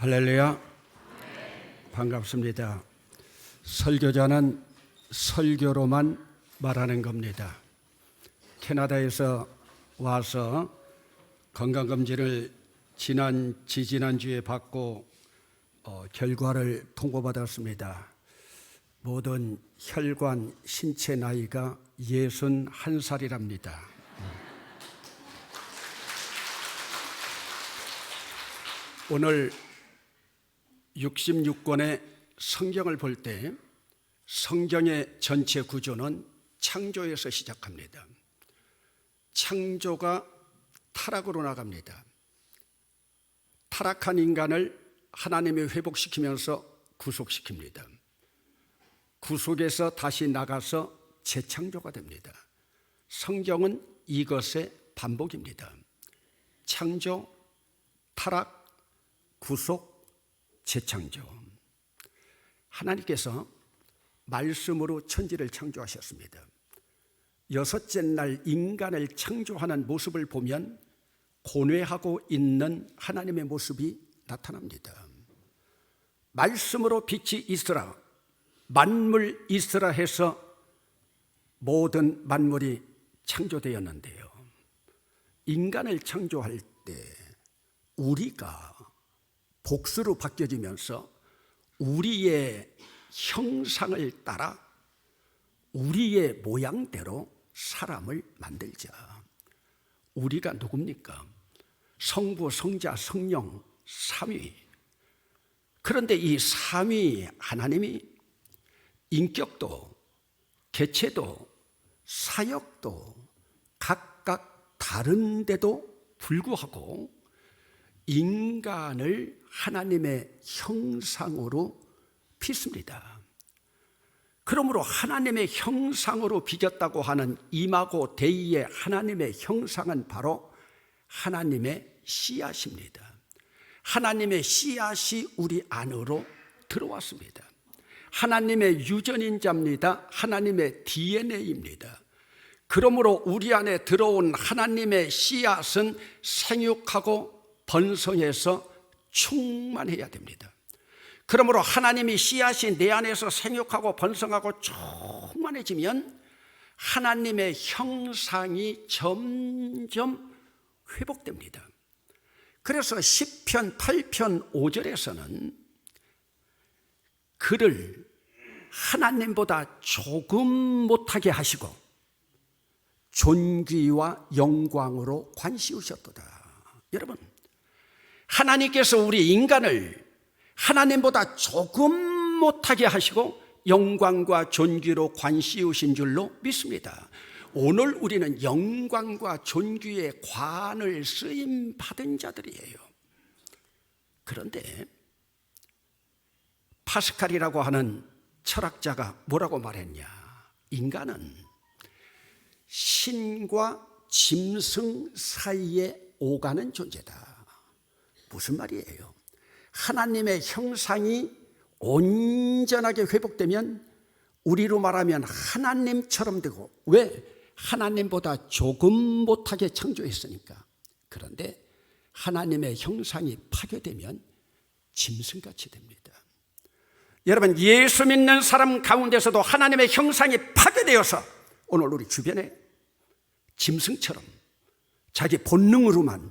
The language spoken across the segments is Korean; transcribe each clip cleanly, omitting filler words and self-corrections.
할렐루야. 반갑습니다. 설교자는 설교로만 말하는 겁니다. 캐나다에서 와서 건강검진을 지지난주에 받고 결과를 통보받았습니다. 모든 혈관, 신체 나이가 61살이랍니다. 오늘 66권의 성경을 볼 때 성경의 전체 구조는 창조에서 시작합니다. 창조가 타락으로 나갑니다. 타락한 인간을 하나님이 회복시키면서 구속시킵니다. 구속에서 다시 나가서 재창조가 됩니다. 성경은 이것의 반복입니다. 창조, 타락, 구속, 재창조. 하나님께서 말씀으로 천지를 창조하셨습니다. 여섯째 날 인간을 창조하는 모습을 보면 고뇌하고 있는 하나님의 모습이 나타납니다. 말씀으로 빛이 있으라, 만물 있으라 해서 모든 만물이 창조되었는데요, 인간을 창조할 때 우리가 복수로 바뀌어지면서 우리의 형상을 따라 우리의 모양대로 사람을 만들자. 우리가 누굽니까? 성부, 성자, 성령, 삼위. 그런데 이 삼위 하나님이 인격도, 개체도, 사역도 각각 다른데도 불구하고 인간을 하나님의 형상으로 빚습니다. 그러므로 하나님의 형상으로 빚었다고 하는 이마고 데이의 하나님의 형상은 바로 하나님의 씨앗입니다. 하나님의 씨앗이 우리 안으로 들어왔습니다. 하나님의 유전인자입니다. 하나님의 DNA입니다. 그러므로 우리 안에 들어온 하나님의 씨앗은 생육하고 번성해서 충만해야 됩니다. 그러므로 하나님이 씨앗이 내 안에서 생육하고 번성하고 충만해지면 하나님의 형상이 점점 회복됩니다. 그래서 시편 8편 5절에서는 그를 하나님보다 조금 못하게 하시고 존귀와 영광으로 관시우셨도다. 여러분, 하나님께서 우리 인간을 하나님보다 조금 못하게 하시고 영광과 존귀로 관시우신 줄로 믿습니다. 오늘 우리는 영광과 존귀의 관을 쓰임 받은 자들이에요. 그런데 파스칼이라고 하는 철학자가 뭐라고 말했냐? 인간은 신과 짐승 사이에 오가는 존재다. 무슨 말이에요? 하나님의 형상이 온전하게 회복되면 우리로 말하면 하나님처럼 되고, 왜? 하나님보다 조금 못하게 창조했으니까. 그런데 하나님의 형상이 파괴되면 짐승같이 됩니다. 여러분, 예수 믿는 사람 가운데서도 하나님의 형상이 파괴되어서 오늘 우리 주변에 짐승처럼 자기 본능으로만,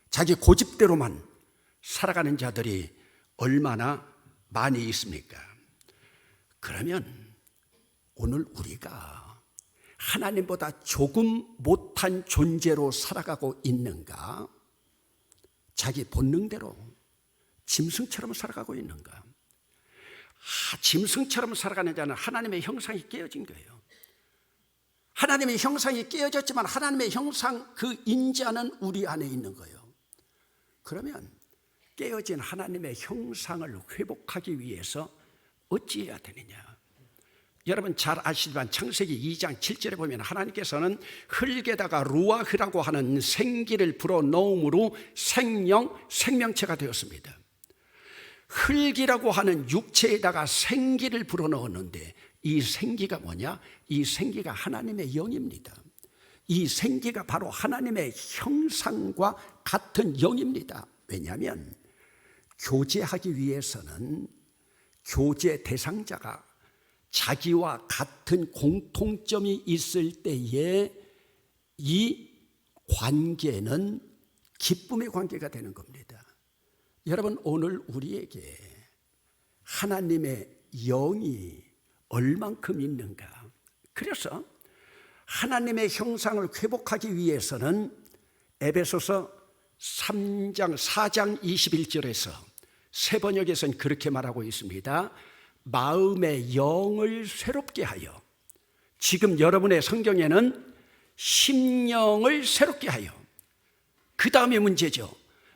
자기 고집대로만 살아가는 자들이 얼마나 많이 있습니까? 그러면 오늘 우리가 하나님보다 조금 못한 존재로 살아가고 있는가? 자기 본능대로 짐승처럼 살아가고 있는가? 짐승처럼 살아가는 자는 하나님의 형상이 깨어진 거예요. 하나님의 형상이 깨어졌지만 하나님의 형상 그 인자는 우리 안에 있는 거예요. 그러면 깨어진 하나님의 형상을 회복하기 위해서 어찌해야 되느냐? 여러분 잘 아시지만 창세기 2장 7절에 보면 하나님께서는 흙에다가 루아흐라고 하는 생기를 불어넣음으로 생명체가 되었습니다. 흙이라고 하는 육체에다가 생기를 불어넣었는데 이 생기가 뭐냐? 이 생기가 하나님의 영입니다. 이 생기가 바로 하나님의 형상과 같은 영입니다. 왜냐하면 교제하기 위해서는 교제 대상자가 자기와 같은 공통점이 있을 때에 이 관계는 기쁨의 관계가 되는 겁니다. 여러분, 오늘 우리에게 하나님의 영이 얼만큼 있는가? 그래서 하나님의 형상을 회복하기 위해서는 에베소서 4장 21절에서 새 번역에서는 그렇게 말하고 있습니다. 마음의 영을 새롭게 하여, 지금 여러분의 성경에는 심령을 새롭게 하여, 그 다음에 문제죠.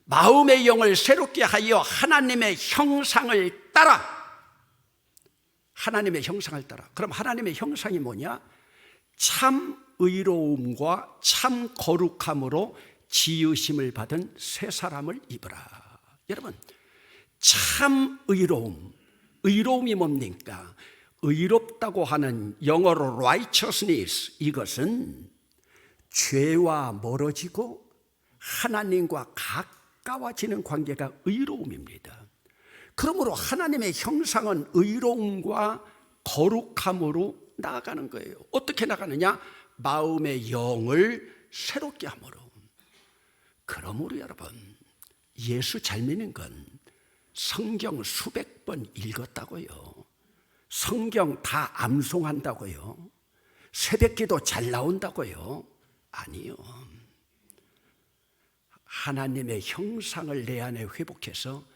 마음의 영을 새롭게 하여 하나님의 형상을 따라, 하나님의 형상을 따라. 그럼 하나님의 형상이 뭐냐? 참 의로움과 참 거룩함으로 지으심을 받은 새 사람을 입으라. 여러분, 참 의로움, 의로움이 뭡니까? 의롭다고 하는 영어로 righteousness, 이것은 죄와 멀어지고 하나님과 가까워지는 관계가 의로움입니다. 그러므로 하나님의 형상은 의로움과 거룩함으로 나아가는 거예요. 어떻게 나가느냐? 마음의 영을 새롭게 함으로. 그러므로 여러분, 예수 잘 믿는 건 성경 수백 번 읽었다고요. 성경 다 암송한다고요. 새벽기도 잘 나온다고요. 아니요. 하나님의 형상을 내 안에 회복해서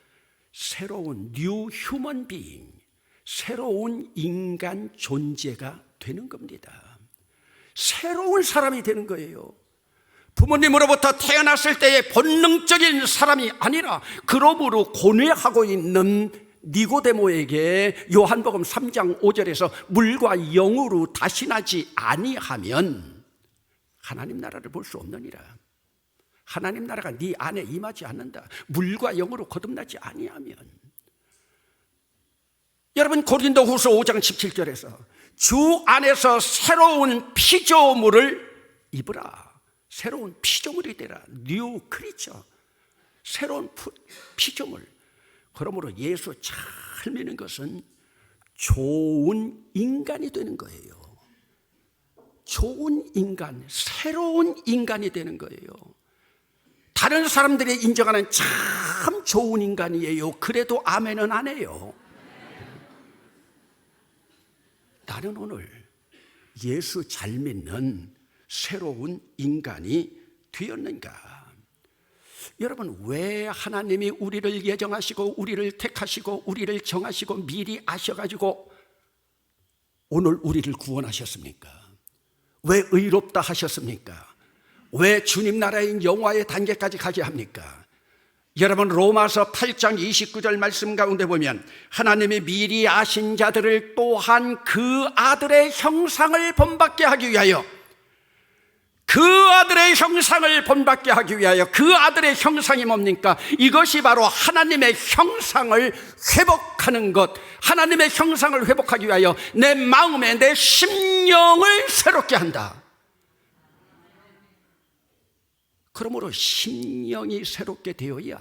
새로운 뉴 휴먼 비잉, 새로운 인간 존재가 되는 겁니다. 새로운 사람이 되는 거예요. 부모님으로부터 태어났을 때의 본능적인 사람이 아니라, 그러므로 고뇌하고 있는 니고데모에게 요한복음 3장 5절에서 물과 영으로 다시 나지 아니하면 하나님 나라를 볼 수 없느니라. 하나님 나라가 네 안에 임하지 않는다. 물과 영으로 거듭나지 아니하면. 여러분, 고린도후서 5장 17절에서 주 안에서 새로운 피조물을 입으라. 새로운 피조물이 되라. 뉴 크리처, 새로운 피조물. 그러므로 예수 잘 믿는 것은 좋은 인간이 되는 거예요. 좋은 인간, 새로운 인간이 되는 거예요. 다른 사람들이 인정하는 참 좋은 인간이에요. 그래도 아멘은 안 해요. 나는 오늘 예수 잘 믿는 새로운 인간이 되었는가? 여러분, 왜 하나님이 우리를 예정하시고 우리를 택하시고 우리를 정하시고 미리 아셔가지고 오늘 우리를 구원하셨습니까? 왜 의롭다 하셨습니까? 왜 주님 나라인 영화의 단계까지 가게 합니까? 여러분, 로마서 8장 29절 말씀 가운데 보면 하나님이 미리 아신 자들을 또한 그 아들의 형상을 본받게 하기 위하여, 그 아들의 형상을 본받게 하기 위하여, 그 아들의 형상이 뭡니까? 이것이 바로 하나님의 형상을 회복하는 것. 하나님의 형상을 회복하기 위하여 내 마음에 내 심령을 새롭게 한다. 그러므로 심령이 새롭게 되어야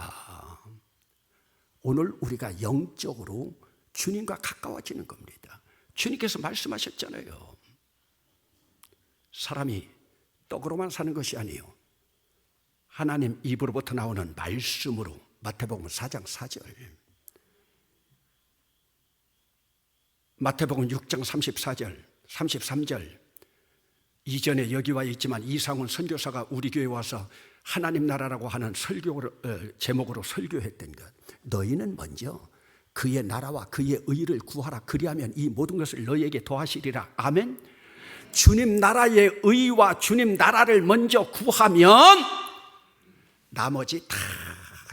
오늘 우리가 영적으로 주님과 가까워지는 겁니다. 주님께서 말씀하셨잖아요. 사람이 떡으로만 사는 것이 아니에요. 하나님 입으로부터 나오는 말씀으로. 마태복음 4장 4절, 마태복음 6장 34절, 33절. 이전에 여기 와 있지만 이상훈 선교사가 우리 교회에 와서 하나님 나라라고 하는 제목으로 설교했던 것. 너희는 먼저 그의 나라와 그의 의를 구하라. 그리하면 이 모든 것을 너희에게 더하시리라. 아멘. 주님 나라의 의와 주님 나라를 먼저 구하면 나머지 다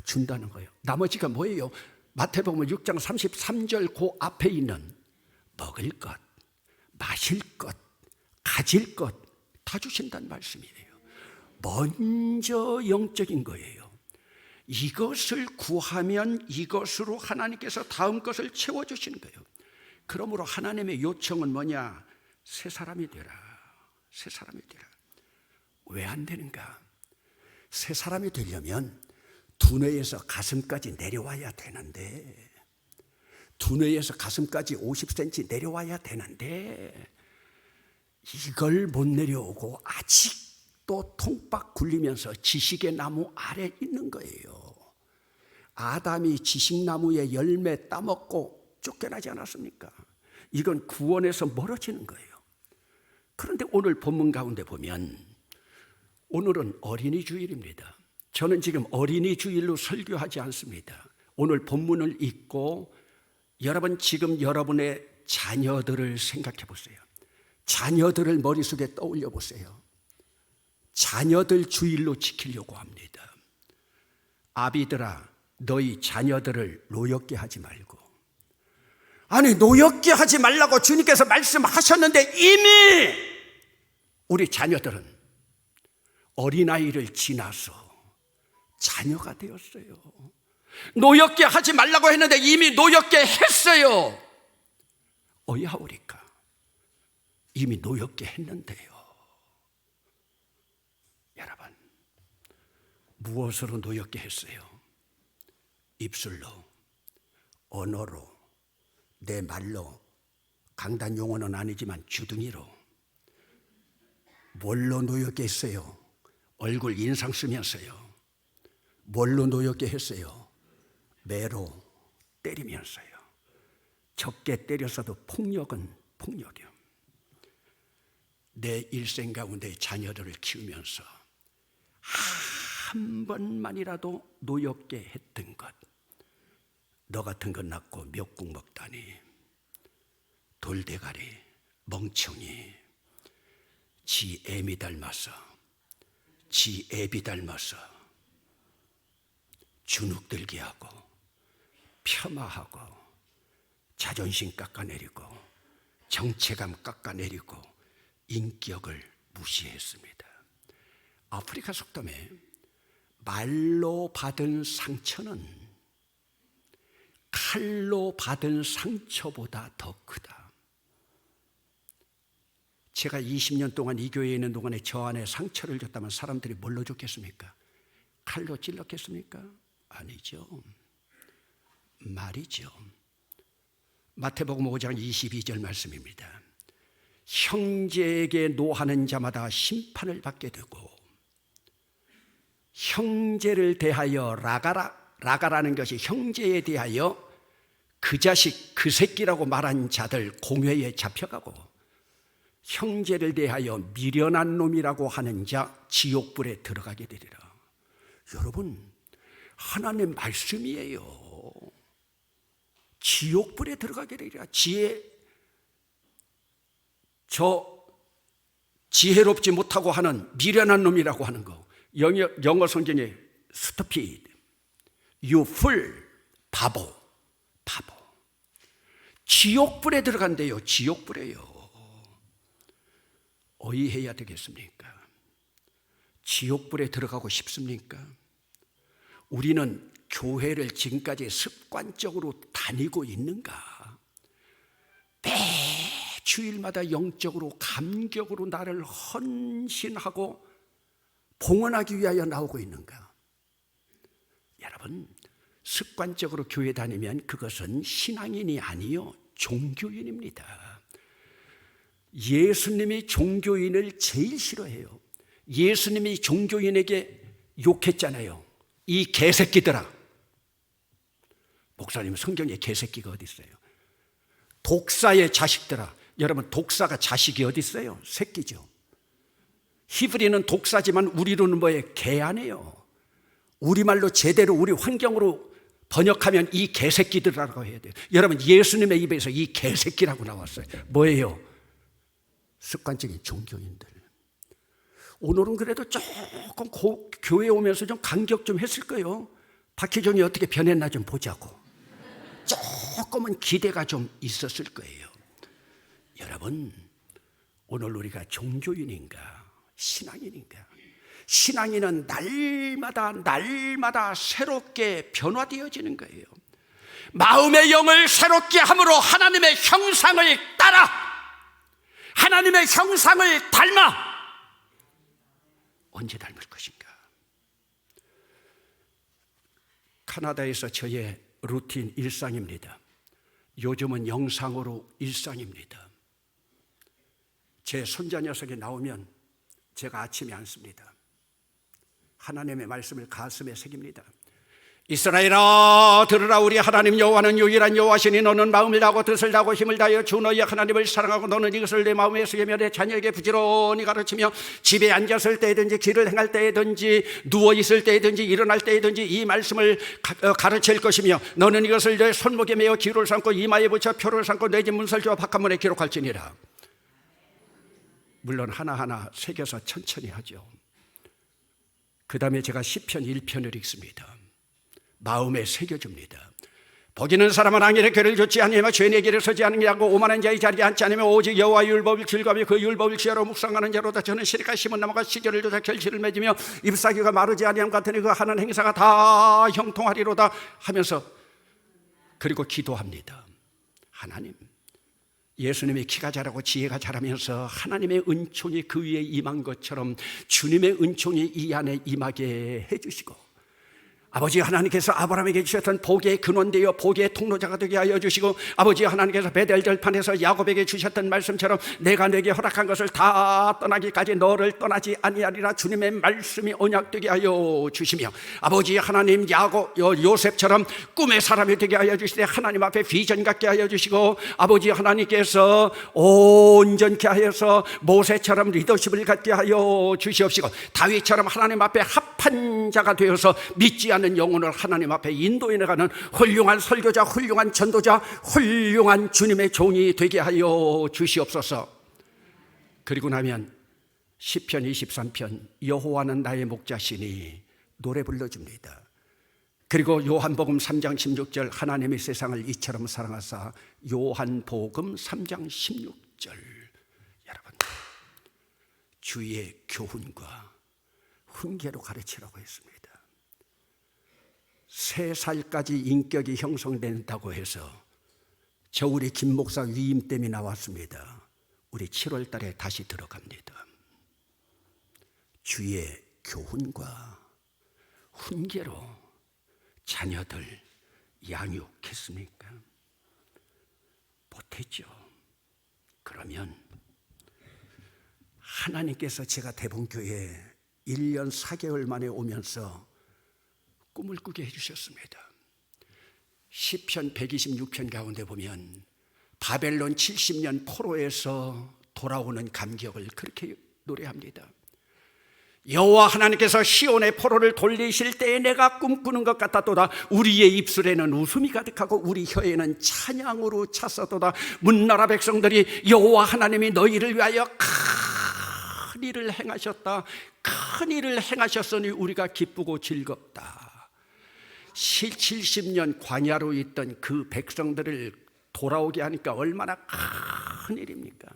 준다는 거예요. 나머지가 뭐예요? 마태복음 6장 33절 그 앞에 있는 먹을 것, 마실 것, 가질 것 다 주신다는 말씀이에요. 먼저 영적인 거예요. 이것을 구하면 이것으로 하나님께서 다음 것을 채워주시는 거예요. 그러므로 하나님의 요청은 뭐냐? 새 사람이 되라. 새 사람이 되라. 왜 안 되는가? 새 사람이 되려면 두뇌에서 가슴까지 내려와야 되는데, 두뇌에서 가슴까지 50cm 내려와야 되는데 이걸 못 내려오고 아직도 통박 굴리면서 지식의 나무 아래 있는 거예요. 아담이 지식나무의 열매 따먹고 쫓겨나지 않았습니까? 이건 구원에서 멀어지는 거예요. 그런데 오늘 본문 가운데 보면, 오늘은 어린이 주일입니다. 저는 지금 어린이 주일로 설교하지 않습니다. 오늘 본문을 읽고 여러분, 지금 여러분의 자녀들을 생각해 보세요. 자녀들을 머릿속에 떠올려 보세요. 자녀들 주일로 지키려고 합니다. 아비들아, 너희 자녀들을 노엽게 하지 말고. 아니, 노엽게 하지 말라고 주님께서 말씀하셨는데 이미 우리 자녀들은 어린아이를 지나서 자녀가 되었어요. 노엽게 하지 말라고 했는데 이미 노엽게 했어요. 어이하오리까? 이미 노엽게 했는데요. 여러분, 무엇으로 노엽게 했어요? 입술로, 언어로, 내 말로, 강단 용어는 아니지만 주둥이로. 뭘로 노엽게 했어요? 얼굴 인상 쓰면서요. 뭘로 노엽게 했어요? 매로 때리면서요. 적게 때렸어도 폭력은 폭력이요. 내 일생 가운데 자녀들을 키우면서 한 번만이라도 노엽게 했던 것, 너 같은 것 낳고 미역국 먹다니, 돌대가리, 멍청이, 지 애미 닮아서, 지 애비 닮아서 주눅들게 하고 폄하하고 자존심 깎아내리고 정체감 깎아내리고 인격을 무시했습니다. 아프리카 속담에 말로 받은 상처는 칼로 받은 상처보다 더 크다. 제가 20년 동안 이 교회에 있는 동안에 저 안에 상처를 줬다면 사람들이 뭘로 줬겠습니까? 칼로 찔렀겠습니까? 아니죠. 말이죠. 마태복음 5장 22절 말씀입니다. 형제에게 노하는 자마다 심판을 받게 되고, 형제를 대하여 라가라는 것이 형제에 대하여 그 자식 그 새끼라고 말한 자들 공회에 잡혀가고, 형제를 대하여 미련한 놈이라고 하는 자 지옥불에 들어가게 되리라. 여러분, 하나님의 말씀이에요. 지옥불에 들어가게 되리라. 지혜롭지 못하고 하는 미련한 놈이라고 하는 거, 영어 성경에 stupid, you fool, 바보. 지옥불에 들어간대요. 지옥불에요. 어이해야 되겠습니까? 지옥불에 들어가고 싶습니까? 우리는 교회를 지금까지 습관적으로 다니고 있는가? 매 주일마다 영적으로 감격으로 나를 헌신하고 봉헌하기 위하여 나오고 있는가? 여러분, 습관적으로 교회 다니면 그것은 신앙인이 아니요 종교인입니다. 예수님이 종교인을 제일 싫어해요. 예수님이 종교인에게 욕했잖아요. 이 개새끼들아. 목사님, 성경에 개새끼가 어디 있어요? 독사의 자식들아. 여러분, 독사가 자식이 어디 있어요? 새끼죠. 히브리는 독사지만 우리로는 뭐예요? 개 아니에요. 우리말로 제대로 우리 환경으로 번역하면 이 개새끼들이라고 해야 돼요. 여러분, 예수님의 입에서 이 개새끼라고 나왔어요. 뭐예요? 습관적인 종교인들. 오늘은 그래도 조금 교회에 오면서 좀 간격 좀 했을 거예요. 박희종이 어떻게 변했나 좀 보자고. 조금은 기대가 좀 있었을 거예요. 여러분, 오늘 우리가 종교인인가 신앙인인가? 신앙인은 날마다 새롭게 변화되어지는 거예요. 마음의 영을 새롭게 함으로 하나님의 형상을 따라, 하나님의 형상을 닮아. 언제 닮을 것인가? 캐나다에서 저의 루틴 일상입니다. 요즘은 영상으로 일상입니다. 제 손자 녀석이 나오면 제가 아침에 앉습니다. 하나님의 말씀을 가슴에 새깁니다. 이스라엘아 들으라. 우리 하나님 여호와는 유일한 여호와시니 너는 마음을 다하고 뜻을 다하고 힘을 다하여 주 너희의 하나님을 사랑하고 너는 이것을 내 마음에 새기며 내 자녀에게 부지런히 가르치며 집에 앉았을 때든지 길을 행할 때든지 누워있을 때든지 일어날 때든지 이 말씀을 가르칠 것이며 너는 이것을 내 손목에 메어 기로를 삼고 이마에 붙여 표를 삼고 내 집 문설주와 바깥문에 기록할지니라. 물론 하나하나 새겨서 천천히 하죠. 그 다음에 제가 시편 1편을 읽습니다. 마음에 새겨줍니다. 복있는 사람은 악인의 궤를 좇지 아니하며 죄인의 길에 서지 않느냐고 오만한 자의 자리에 앉지 않으며 오직 여호와의 율법을 즐거하며 그 율법을 지혜로 묵상하는 자로다. 저는 시리가 심은 나무가 시절을 쫓아 결실을 맺으며 잎사귀가 마르지 아니함 같으니 그 하는 행사가 다 형통하리로다 하면서 그리고 기도합니다. 하나님, 예수님이 키가 자라고 지혜가 자라면서 하나님의 은총이 그 위에 임한 것처럼 주님의 은총이 이 안에 임하게 해주시고 아버지 하나님께서 아브라함에게 주셨던 복의 근원되어 복의 통로자가 되게 하여 주시고 아버지 하나님께서 베델 들판에서 야곱에게 주셨던 말씀처럼 내가 내게 허락한 것을 다 떠나기까지 너를 떠나지 아니하리라 주님의 말씀이 언약되게 하여 주시며 아버지 하나님 요셉처럼 꿈의 사람이 되게 하여 주시되 하나님 앞에 비전 갖게 하여 주시고 아버지 하나님께서 온전케 하여서 모세처럼 리더십을 갖게 하여 주시옵시고 다윗처럼 하나님 앞에 합한 자가 되어서 믿지 않는 영혼을 하나님 앞에 인도해 나가는 훌륭한 설교자, 훌륭한 전도자, 훌륭한 주님의 종이 되게 하여 주시옵소서. 그리고 나면 시편 23편 여호와는 나의 목자시니 노래 불러줍니다. 그리고 요한복음 3장 16절 하나님이 세상을 이처럼 사랑하사 요한복음 3장 16절 여러분 주의 교훈과 훈계로 가르치라고 했습니다. 3살까지 인격이 형성된다고 해서 저 우리 김 목사 위임됨이 나왔습니다. 우리 7월 달에 다시 들어갑니다. 주의 교훈과 훈계로 자녀들 양육했습니까? 못했죠. 그러면 하나님께서 제가 대본교회에 1년 4개월 만에 오면서 꿈을 꾸게 해주셨습니다. 시편 126편 가운데 보면 바벨론 70년 포로에서 돌아오는 감격을 그렇게 노래합니다. 여호와 하나님께서 시온의 포로를 돌리실 때에 내가 꿈꾸는 것 같았도다. 우리의 입술에는 웃음이 가득하고 우리 혀에는 찬양으로 찼었도다. 문나라 백성들이 여호와 하나님이 너희를 위하여 큰 일을 행하셨다. 큰 일을 행하셨으니 우리가 기쁘고 즐겁다. 70년 광야로 있던 그 백성들을 돌아오게 하니까 얼마나 큰 일입니까?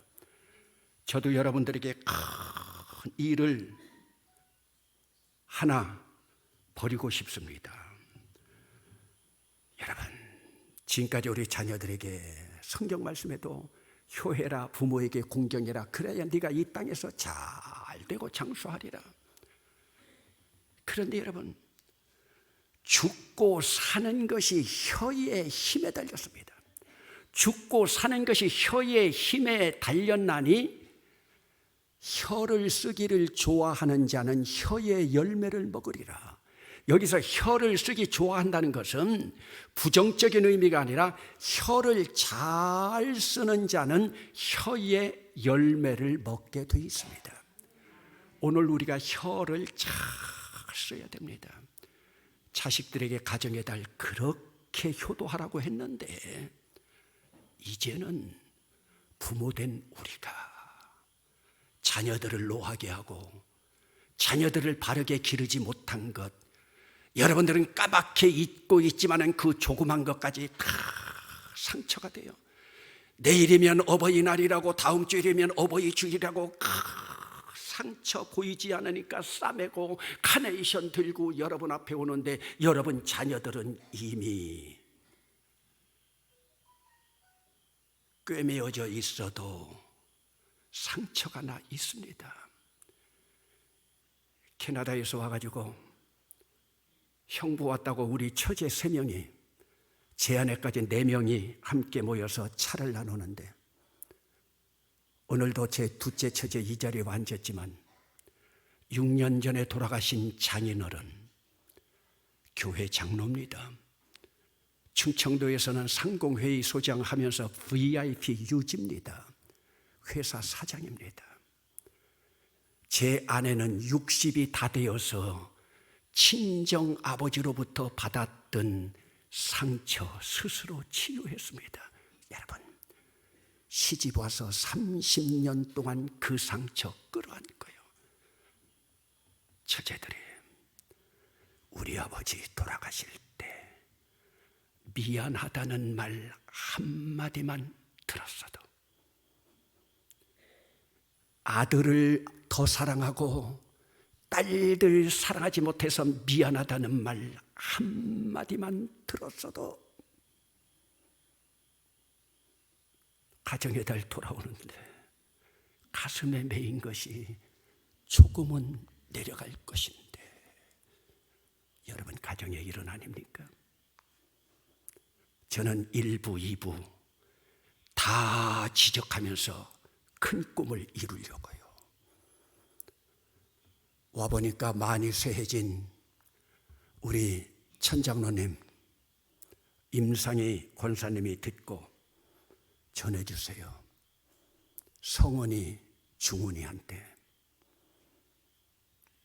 저도 여러분들에게 큰 일을 하나 버리고 싶습니다. 여러분, 지금까지 우리 자녀들에게 성경 말씀에도 효혜라, 부모에게 공경해라. 그래야 네가 이 땅에서 잘 되고 장수하리라. 그런데 여러분, 죽고 사는 것이 혀의 힘에 달렸습니다. 죽고 사는 것이 혀의 힘에 달렸나니 혀를 쓰기를 좋아하는 자는 혀의 열매를 먹으리라. 여기서 혀를 쓰기 좋아한다는 것은 부정적인 의미가 아니라 혀를 잘 쓰는 자는 혀의 열매를 먹게 되어 있습니다. 오늘 우리가 혀를 잘 써야 됩니다. 자식들에게 가정의 달 그렇게 효도하라고 했는데 이제는 부모된 우리가 자녀들을 노하게 하고 자녀들을 바르게 기르지 못한 것, 여러분들은 까맣게 잊고 있지만은 그 조그만 것까지 다 상처가 돼요. 내일이면 어버이날이라고, 다음 주일이면 어버이주일이라고 상처 보이지 않으니까 싸매고 카네이션 들고 여러분 앞에 오는데 여러분 자녀들은 이미 꿰매어져 있어도 상처가 나 있습니다. 캐나다에서 와가지고 형부 왔다고 우리 처제 3명이, 제 아내까지 4명이 함께 모여서 차를 나누는데, 오늘도 제 둘째 처제 이 자리에 앉았지만 6년 전에 돌아가신 장인어른, 교회 장로입니다. 충청도에서는 상공회의 소장하면서 VIP 유지입니다. 회사 사장입니다. 제 아내는 60이 다 되어서 친정 아버지로부터 받았던 상처 스스로 치유했습니다. 여러분, 시집 와서 30년 동안 그 상처 끌어안고요. 처제들이 우리 아버지 돌아가실 때 미안하다는 말 한마디만 들었어도, 아들을 더 사랑하고 딸들 사랑하지 못해서 미안하다는 말 한마디만 들었어도 가정의 달 돌아오는데 가슴에 메인 것이 조금은 내려갈 것인데, 여러분, 가정의 일은 아닙니까? 저는 1부, 2부 다 지적하면서 큰 꿈을 이루려고요. 와보니까 많이 쇠해진 우리 천장로님, 임상희 권사님이 듣고 전해주세요. 성은이 중훈이한테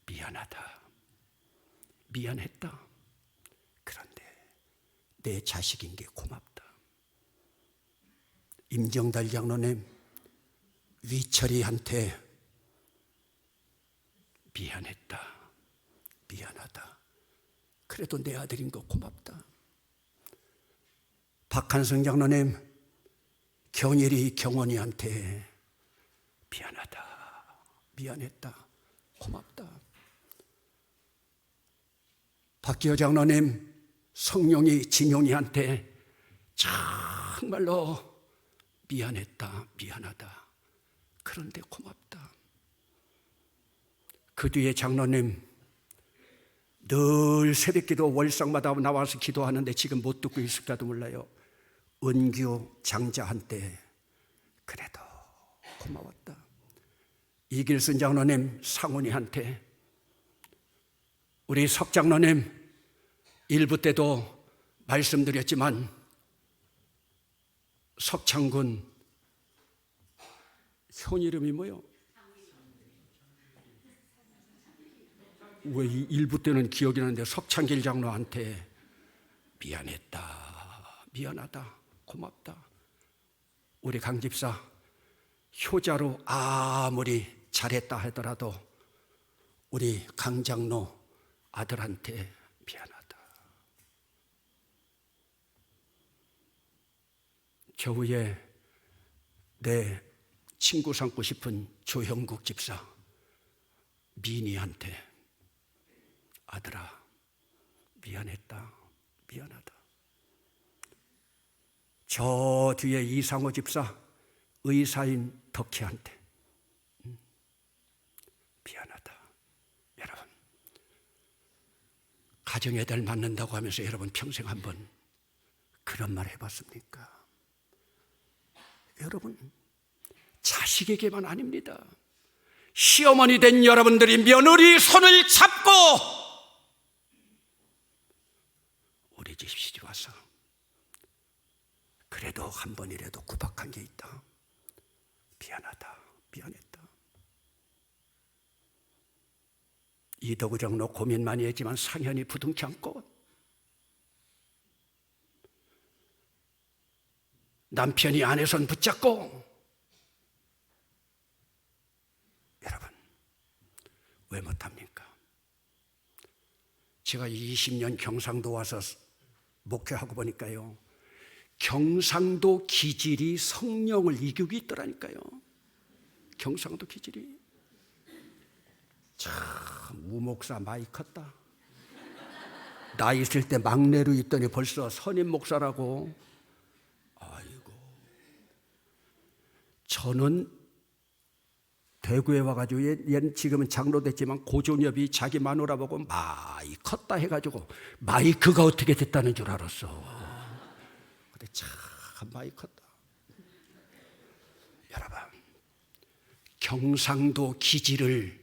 미안하다, 미안했다, 그런데 내 자식인 게 고맙다. 임정달 장로님, 위철이한테 미안했다, 미안하다, 그래도 내 아들인 거 고맙다. 박한성 장로님, 경일이 경원이한테 미안하다, 미안했다, 고맙다. 박기호 장로님, 성룡이 진용이한테 정말로 미안했다, 미안하다, 그런데 고맙다. 그 뒤에 장로님, 늘 새벽기도 월상마다 나와서 기도하는데 지금 못 듣고 있을까도 몰라요. 은규 장자한테 그래도 고마웠다. 이길순 장로님, 상훈이한테, 우리 석 장로님, 일부 때도 말씀드렸지만 석창군 현 이름이 뭐요? 왜 일부 때는 기억이 나는데 석창길 장로한테 미안했다, 미안하다, 고맙다. 우리 강 집사, 효자로 아무리 잘했다 하더라도 우리 강 장로 아들한테 미안하다. 겨우에 내 친구 삼고 싶은 조형국 집사 민희한테 아들아, 미안했다, 미안하다. 저 뒤에 이상호 집사 의사인 덕희한테 미안하다. 여러분, 가정의 달 맞는다고 하면서 여러분 평생 한번 그런 말 해봤습니까? 여러분, 자식에게만 아닙니다. 시어머니 된 여러분들이 며느리 손을 잡고 우리 집 시집 와서 그래도 한 번이라도 구박한 게 있다, 미안하다, 미안했다. 이덕우 장로 고민 많이 했지만 상현이 부둥치 않고, 남편이 아내손 붙잡고, 여러분, 왜 못합니까? 제가 20년 경상도 와서 목회하고 보니까요, 경상도 기질이 성령을 이기고 있더라니까요. 경상도 기질이. 참, 우목사 많이 컸다. 나 있을 때 막내로 있더니 벌써 선임 목사라고. 아이고, 저는 대구에 와가지고 얘는 지금은 장로 됐지만 고종엽이 자기 마누라 보고 많이 컸다 해가지고 마이크가 어떻게 됐다는 줄 알았어. 근데 참 많이 컸다. 여러분, 경상도 기지를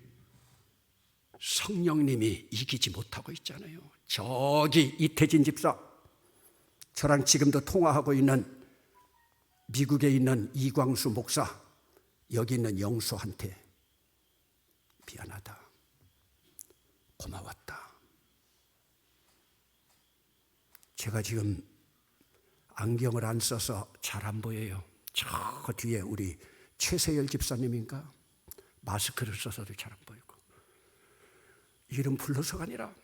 성령님이 이기지 못하고 있잖아요. 저기 이태진 집사, 저랑 지금도 통화하고 있는 미국에 있는 이광수 목사, 여기 있는 영수한테 미안하다, 고마웠다. 제가 지금 안경을 안 써서 잘 안 보여요. 저 뒤에 우리 최세열 집사님인가? 마스크를 써서도 잘 안 보이고. 이름 불러서가 아니라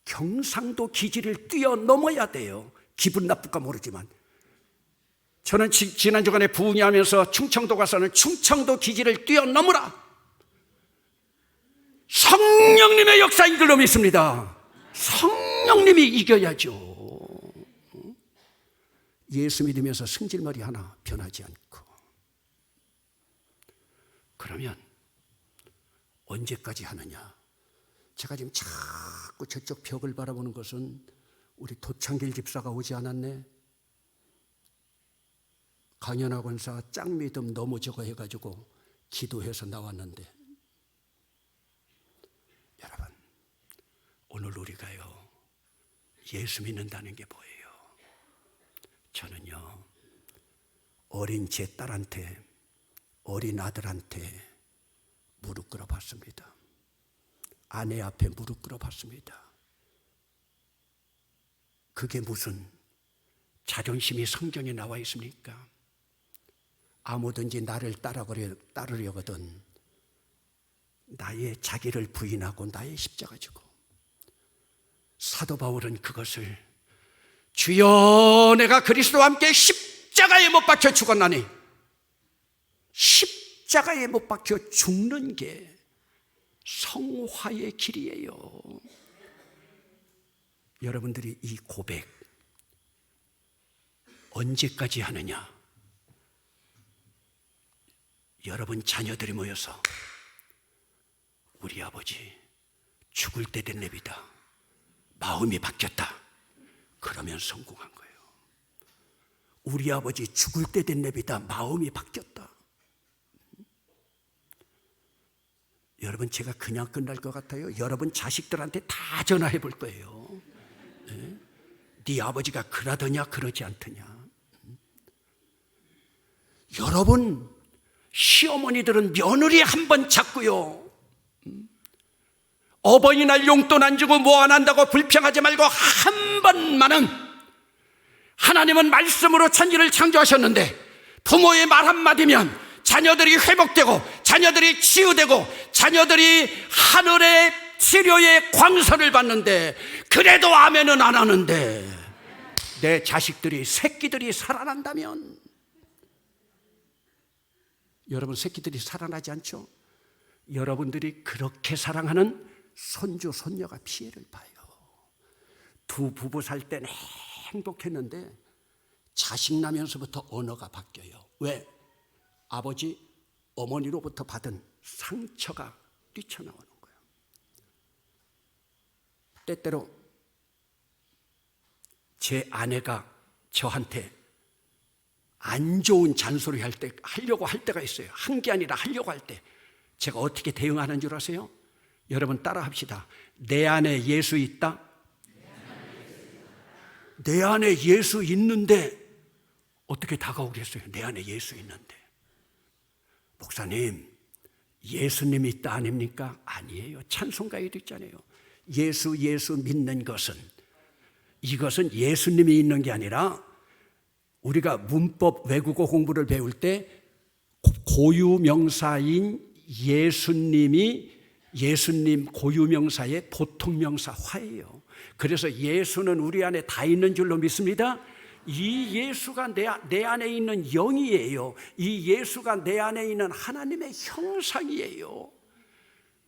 경상도 기지를 뛰어넘어야 돼요. 기분 나쁠까 모르지만 저는 지난 주간에 부흥회하면서 충청도 가서는 충청도 기지를 뛰어넘으라, 성령님의 역사인 줄로 믿습니다. 성령님이 이겨야죠. 예수 믿으면서 승질머리 하나 변하지 않고. 그러면 언제까지 하느냐? 제가 지금 자꾸 저쪽 벽을 바라보는 것은 우리 도창길 집사가 오지 않았네. 강연학 원사 짱 믿음 너무 저거 해가지고 기도해서 나왔는데, 여러분, 오늘 우리가요 예수 믿는다는 게 뭐예요? 저는요 어린 제 딸한테, 어린 아들한테 무릎 꿇어 봤습니다. 아내 앞에 무릎 꿇어 봤습니다. 그게 무슨 자존심이 성경에 나와 있습니까? 아무든지 나를 따르려거든 나의 자기를 부인하고 나의 십자가 지고. 사도 바울은 그것을 주여 내가 그리스도와 함께 십자가에 못 박혀 죽었나니, 십자가에 못 박혀 죽는 게 성화의 길이에요. 여러분들이 이 고백 언제까지 하느냐? 여러분 자녀들이 모여서 우리 아버지 죽을 때 된 내비다, 마음이 바뀌었다, 그러면 성공한 거예요. 우리 아버지 죽을 때 된 내비다, 마음이 바뀌었다. 여러분, 제가 그냥 끝날 것 같아요? 여러분 자식들한테 다 전화해 볼 거예요. 네 아버지가 그러더냐 그러지 않더냐. 여러분 시어머니들은 며느리 한 번 잡고요, 어버이날 용돈 안 주고 뭐 안 한다고 불평하지 말고 한 번만은, 하나님은 말씀으로 천지를 창조하셨는데 부모의 말 한마디면 자녀들이 회복되고 자녀들이 치유되고 자녀들이 하늘의 치료의 광선을 받는데, 그래도 아멘은 안 하는데 내 자식들이, 새끼들이 살아난다면, 여러분 새끼들이 살아나지 않죠? 여러분들이 그렇게 사랑하는 손주 손녀가 피해를 봐요. 두 부부 살 때는 행복했는데 자식 나면서부터 언어가 바뀌어요. 왜? 아버지, 어머니로부터 받은 상처가 뛰쳐나오는 거예요. 때때로 제 아내가 저한테 안 좋은 잔소리 하려고 할 때가 있어요. 한 게 아니라 하려고 할 때 제가 어떻게 대응하는 줄 아세요? 여러분 따라 합시다. 내 안에 예수 있다? 내 안에 예수 있는데 어떻게 다가오겠어요? 내 안에 예수 있는데. 목사님, 예수님이 있다 아닙니까? 아니에요. 찬송가에도 있잖아요. 예수 믿는 것은, 이것은 예수님이 있는 게 아니라 우리가 문법 외국어 공부를 배울 때 고유명사인 예수님 고유명사의 보통명사 화예요. 그래서 예수는 우리 안에 다 있는 줄로 믿습니다. 이 예수가 내 안에 있는 영이에요. 이 예수가 내 안에 있는 하나님의 형상이에요.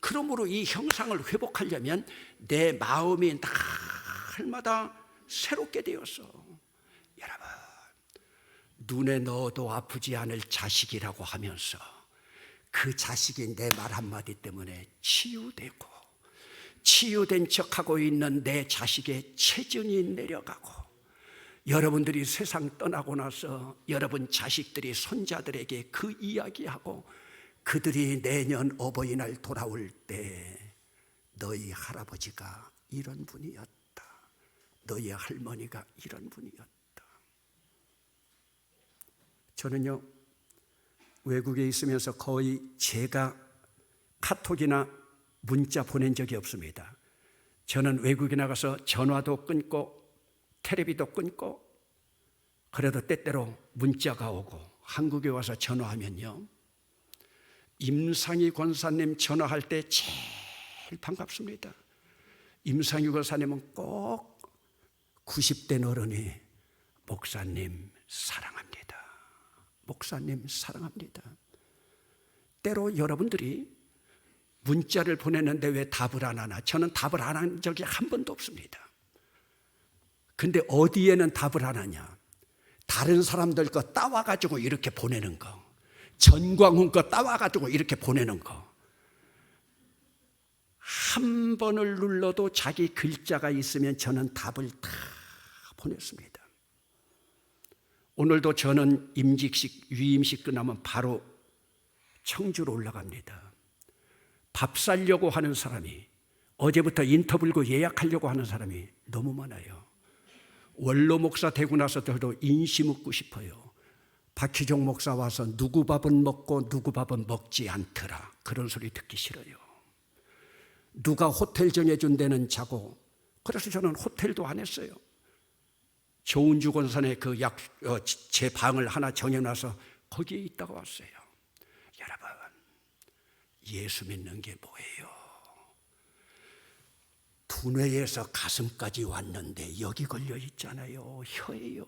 그러므로 이 형상을 회복하려면 내 마음이 날마다 새롭게 되었어. 여러분, 눈에 넣어도 아프지 않을 자식이라고 하면서 그 자식이 내 말 한마디 때문에 치유되고, 치유된 척하고 있는 내 자식의 체증이 내려가고, 여러분들이 세상 떠나고 나서 여러분 자식들이 손자들에게 그 이야기하고, 그들이 내년 어버이날 돌아올 때 너희 할아버지가 이런 분이었다, 너희 할머니가 이런 분이었다. 저는요, 외국에 있으면서 거의 제가 카톡이나 문자 보낸 적이 없습니다. 저는 외국에 나가서 전화도 끊고 텔레비도 끊고, 그래도 때때로 문자가 오고, 한국에 와서 전화하면요, 임상희 권사님 전화할 때 제일 반갑습니다. 임상희 권사님은 꼭 90대 어른이 목사님 사랑합니다, 목사님 사랑합니다. 때로 여러분들이 문자를 보내는데 왜 답을 안 하나? 저는 답을 안 한 적이 한 번도 없습니다. 근데 어디에는 답을 안 하냐? 다른 사람들 거 따와가지고 이렇게 보내는 거, 전광훈 거 따와가지고 이렇게 보내는 거, 한 번을 눌러도 자기 글자가 있으면 저는 답을 다 보냈습니다. 오늘도 저는 임직식, 위임식 끝나면 바로 청주로 올라갑니다. 밥 사려고 하는 사람이, 어제부터 인터뷰고 예약하려고 하는 사람이 너무 많아요. 원로 목사 되고 나서 저도 인시 묻고 싶어요. 박희종 목사 와서 누구 밥은 먹고 누구 밥은 먹지 않더라, 그런 소리 듣기 싫어요. 누가 호텔 정해준 데는 자고, 그래서 저는 호텔도 안 했어요. 조은주 권사의 제 방을 하나 정해놔서 거기에 있다가 왔어요. 여러분, 예수 믿는 게 뭐예요? 두뇌에서 가슴까지 왔는데 여기 걸려 있잖아요. 혀예요.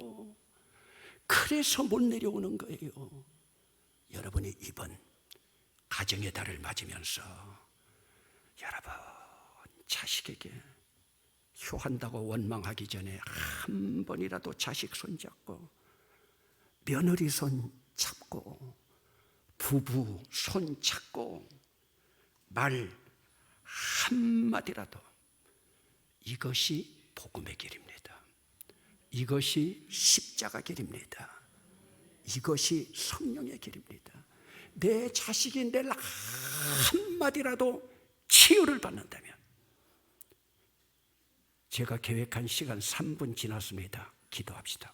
그래서 못 내려오는 거예요. 여러분이 이번 가정의 달을 맞으면서 여러분 자식에게 효한다고 원망하기 전에 한 번이라도 자식 손 잡고, 며느리 손 잡고, 부부 손 잡고, 말 한마디라도, 이것이 복음의 길입니다. 이것이 십자가 길입니다. 이것이 성령의 길입니다. 내 자식이 내 한마디라도 치유를 받는다면, 제가 계획한 시간 3분 지났습니다. 기도합시다.